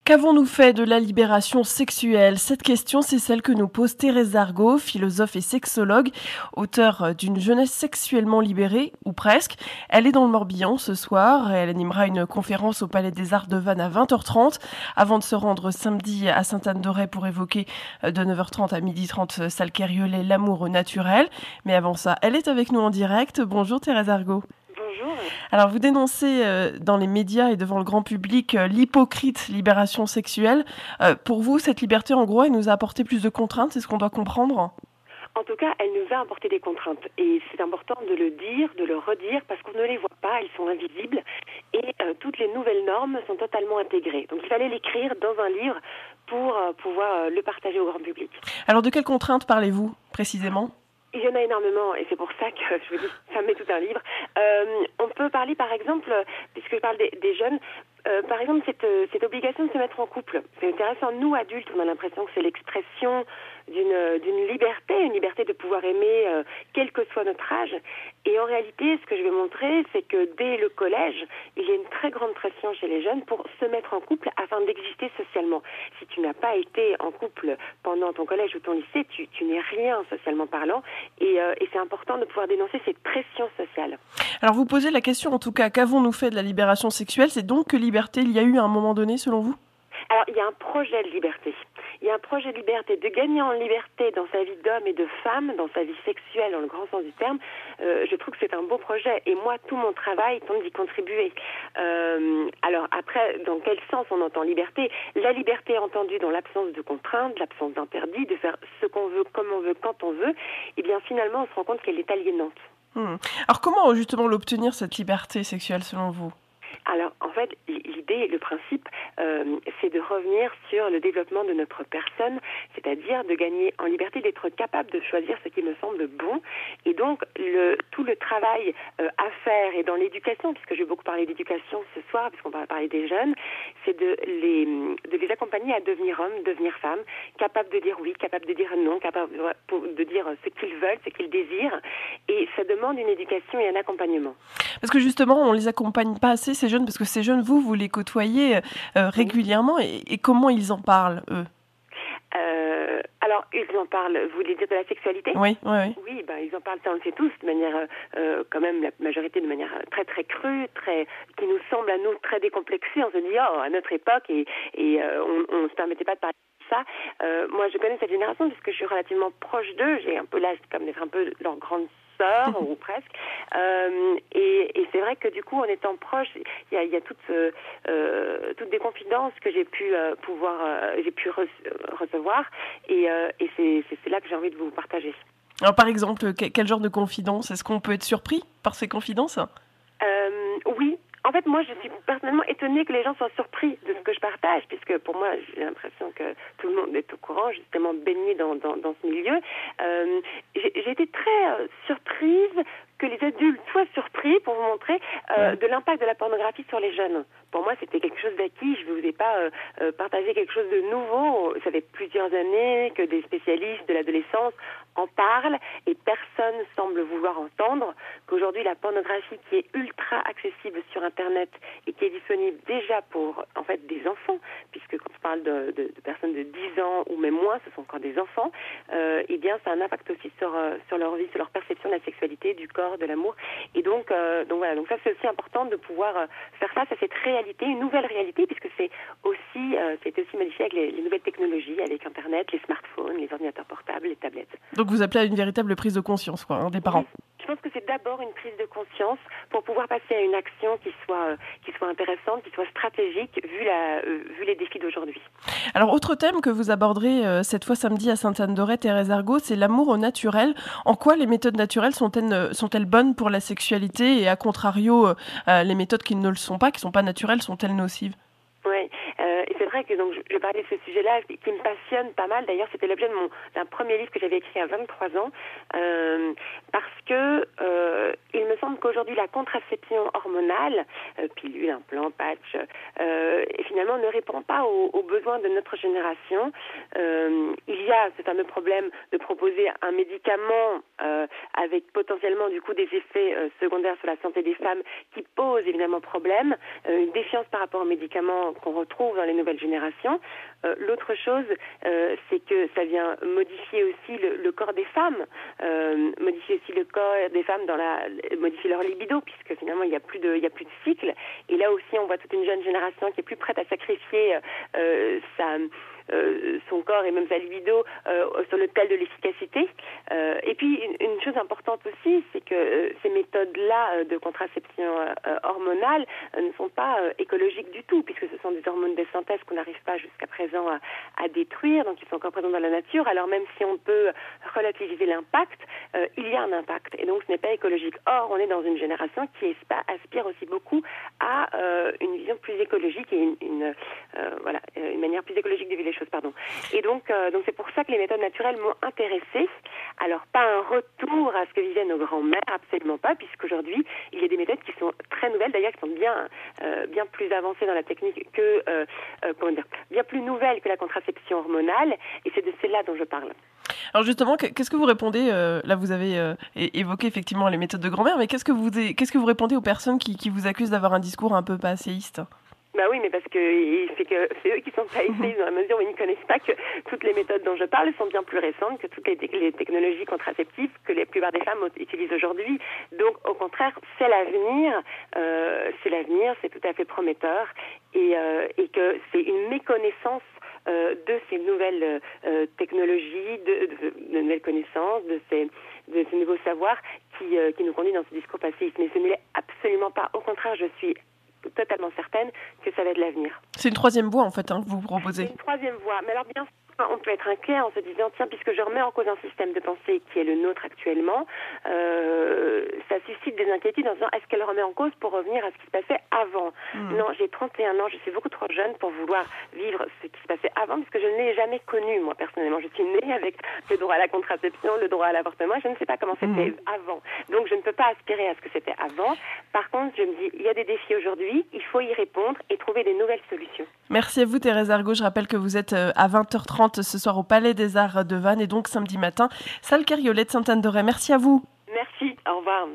Qu'avons-nous fait de la libération sexuelle? Cette question, c'est celle que nous pose Thérèse Argot, philosophe et sexologue, auteure d'une jeunesse sexuellement libérée, ou presque. Elle est dans le Morbihan ce soir. Elle animera une conférence au Palais des Arts de Vannes à 20h30, avant de se rendre samedi à Sainte-Anne-d'Auray pour évoquer de 9h30 à 12h30 salle Kerriollet, l'amour naturel. Mais avant ça, elle est avec nous en direct. Bonjour Thérèse Argot. Bonjour. Alors, vous dénoncez dans les médias et devant le grand public l'hypocrite libération sexuelle. Pour vous, cette liberté, en gros, elle nous a apporté plus de contraintes, c'est ce qu'on doit comprendre? En tout cas, elle nous a apporté des contraintes et c'est important de le dire, de le redire parce qu'on ne les voit pas, elles sont invisibles et toutes les nouvelles normes sont totalement intégrées. Donc il fallait l'écrire dans un livre pour pouvoir le partager au grand public. Alors, de quelles contraintes parlez-vous précisément? Il y en a énormément et c'est pour ça que je vous dis, ça met tout un livre. On peut parler par exemple, puisque je parle des jeunes, par exemple cette obligation de se mettre en couple. C'est intéressant, nous adultes, on a l'impression que c'est l'expression d'une liberté, une liberté de pouvoir aimer quel que soit notre âge. Et en réalité, ce que je vais montrer, c'est que dès le collège, il y a une très grande pression chez les jeunes pour se mettre en couple afin d'exister socialement. Si tu n'as pas été en couple pendant ton collège ou ton lycée, tu n'es rien socialement parlant. Et c'est important de pouvoir dénoncer cette pression sociale. Alors, vous posez la question, en tout cas, qu'avons-nous fait de la libération sexuelle? C'est donc que liberté il y a eu à un moment donné, selon vous? Alors, il y a un projet de liberté. Il y a un projet de liberté, de gagner en liberté dans sa vie d'homme et de femme, dans sa vie sexuelle, dans le grand sens du terme. Je trouve que c'est un beau projet. Et moi, tout mon travail tente d'y contribuer. Alors après, dans quel sens on entend liberté? La liberté entendue dans l'absence de contraintes, l'absence d'interdits, de faire ce qu'on veut, comme on veut, quand on veut. Eh bien, finalement, on se rend compte qu'elle est aliénante. Alors, comment justement l'obtenir, cette liberté sexuelle, selon vous? Alors, en fait, l'idée, le principe, c'est de revenir sur le développement de notre personne, c'est-à-dire de gagner en liberté, d'être capable de choisir ce qui me semble bon. Et donc, tout le travail à faire, et dans l'éducation, puisque je vais beaucoup parler d'éducation ce soir, puisqu'on va parler des jeunes, c'est de les accompagner à devenir hommes, devenir femmes, capables de dire oui, capables de dire non, capables de dire ce qu'ils veulent, ce qu'ils désirent. Et ça demande une éducation et un accompagnement. Parce que justement, on les accompagne pas assez, ces jeunes, parce que ces jeunes, vous les côtoyez régulièrement, et comment ils en parlent, eux? Alors, ils en parlent, vous voulez dire de la sexualité? Oui, oui, oui. Oui, ils en parlent, ça on le sait tous, de manière, quand même, la majorité de manière très très crue, qui nous semble à nous très décomplexée. On se dit, à notre époque, et on se permettait pas de parler de ça. Moi, je connais cette génération puisque je suis relativement proche d'eux. J'ai un peu l'âge comme d'être un peu leur grande sœur, ou presque. Et c'est vrai que du coup, en étant proche, il y a toutes des confidences que j'ai pu recevoir, et c'est là que j'ai envie de vous partager. Alors, par exemple, quel genre de confidence? Est-ce qu'on peut être surpris par ces confidences? Oui. En fait, moi, je suis personnellement étonnée que les gens soient surpris de ce que je partage, puisque pour moi, j'ai l'impression que tout le monde est au courant, justement baignée dans ce milieu. J'ai été très surprise que les adultes soient surpris pour vous montrer de l'impact de la pornographie sur les jeunes. Pour moi, c'était quelque chose d'acquis. Je ne vous ai pas partagé quelque chose de nouveau. Ça fait plusieurs années que des spécialistes de l'adolescence en parlent et personne semble vouloir entendre qu'aujourd'hui, la pornographie qui est ultra accessible sur Internet et qui est disponible déjà pour, en fait, des enfants, puisque quand on parle de personnes de 10 ans ou même moins, ce sont encore des enfants, eh bien, ça a un impact aussi sur leur vie, sur leur perception de la sexualité, du corps, de l'amour. Et donc voilà. Donc ça, c'est aussi important de pouvoir faire face à cette réalité, une nouvelle réalité, puisque c'est aussi modifié avec les nouvelles technologies, avec Internet, les smartphones, les ordinateurs portables, les tablettes. Donc vous appelez à une véritable prise de conscience, des parents. Oui. Je pense que c'est d'abord une prise de conscience pour pouvoir passer à une action qui soit intéressante, qui soit stratégique, vu les défis d'aujourd'hui. Alors, autre thème que vous aborderez cette fois samedi à Sainte-Anne-d'Auray, Thérèse Argot, c'est l'amour au naturel. En quoi les méthodes naturelles sont-elles bonnes pour la sexualité, et à contrario, les méthodes qui ne le sont pas, qui ne sont pas naturelles, sont-elles nocives? Oui, et c'est vrai que donc je parlais de ce sujet-là qui me passionne pas mal. D'ailleurs, c'était l'objet d'un premier livre que j'avais écrit à 23 ans, parce que il me semble qu'aujourd'hui la contraception hormonale, pilule, implant, patch, et finalement ne répond pas aux besoins de notre génération. Il y a ce fameux problème de proposer un médicament avec potentiellement du coup des effets secondaires sur la santé des femmes qui pose évidemment problème, une défiance par rapport aux médicaments qu'on retrouve dans les nouvelles générations. L'autre chose, c'est que ça vient modifier aussi le corps des femmes, modifier aussi le corps des femmes modifier leur libido, puisque finalement il y a plus de cycle. Et là aussi, on voit toute une jeune génération qui est plus prête à sacrifier son corps et même sa libido sur l'autel de l'efficacité. Et puis une chose importante aussi, c'est que ces méthodes-là de contraception hormonale ne sont pas écologiques du tout, puisque ce sont des hormones de synthèse qu'on n'arrive pas jusqu'à présent à détruire, donc ils sont encore présents dans la nature. Alors même si on peut relativiser l'impact, il y a un impact, et donc ce n'est pas écologique. Or, on est dans une génération qui aspire aussi beaucoup à une vision plus écologique et une manière plus écologique de vivre les choses. Et donc c'est pour ça que les méthodes naturelles m'ont intéressée. Alors, pas un retour à ce que vivaient nos grands-mères, absolument pas, puisqu'aujourd'hui, il y a des méthodes qui sont très nouvelles, d'ailleurs, qui sont bien plus avancées dans la technique que, bien plus nouvelles que la contraception hormonale, et c'est de celle-là dont je parle. Alors justement, qu'est-ce que vous répondez là, vous avez évoqué effectivement les méthodes de grand-mère, mais qu'est-ce que vous répondez aux personnes qui vous accusent d'avoir un discours un peu passéiste ? Bah oui, mais parce que c'est eux qui sont passéistes dans la mesure où ils ne connaissent pas que toutes les méthodes dont je parle sont bien plus récentes que toutes les technologies contraceptives que la plupart des femmes utilisent aujourd'hui. Donc, au contraire, c'est l'avenir, c'est tout à fait prometteur, et que c'est une méconnaissance de ces nouvelles technologies, de nouvelles connaissances, de ces nouveaux savoirs qui nous conduit dans ce discours passéiste. Mais ce n'est absolument pas. Au contraire, je suis totalement certaine que ça va être l'avenir. C'est une troisième voie, en fait, que vous proposez. C'est une troisième voie. Mais alors, bien sûr, on peut être inquiet en se disant, tiens, puisque je remets en cause un système de pensée qui est le nôtre actuellement, ça suscite des inquiétudes en se disant, est-ce qu'elle remet en cause pour revenir à ce qui se passait avant ? Non, j'ai 31 ans, je suis beaucoup trop jeune pour vouloir vivre ce qui se passait avant, puisque je ne l'ai jamais connu, moi, personnellement. Je suis née avec le droit à la contraception, le droit à l'avortement, je ne sais pas comment c'était avant. Donc, je ne peux pas aspirer à ce que c'était avant. Par contre, je me dis, il y a des défis aujourd'hui, il faut y répondre et trouver des nouvelles solutions. Merci à vous, Thérèse Argot. Je rappelle que vous êtes à 20h30 ce soir au Palais des Arts de Vannes et donc samedi matin, salle Carriolet de Sainte-Anne-de-Ray. Merci à vous. Merci, au revoir.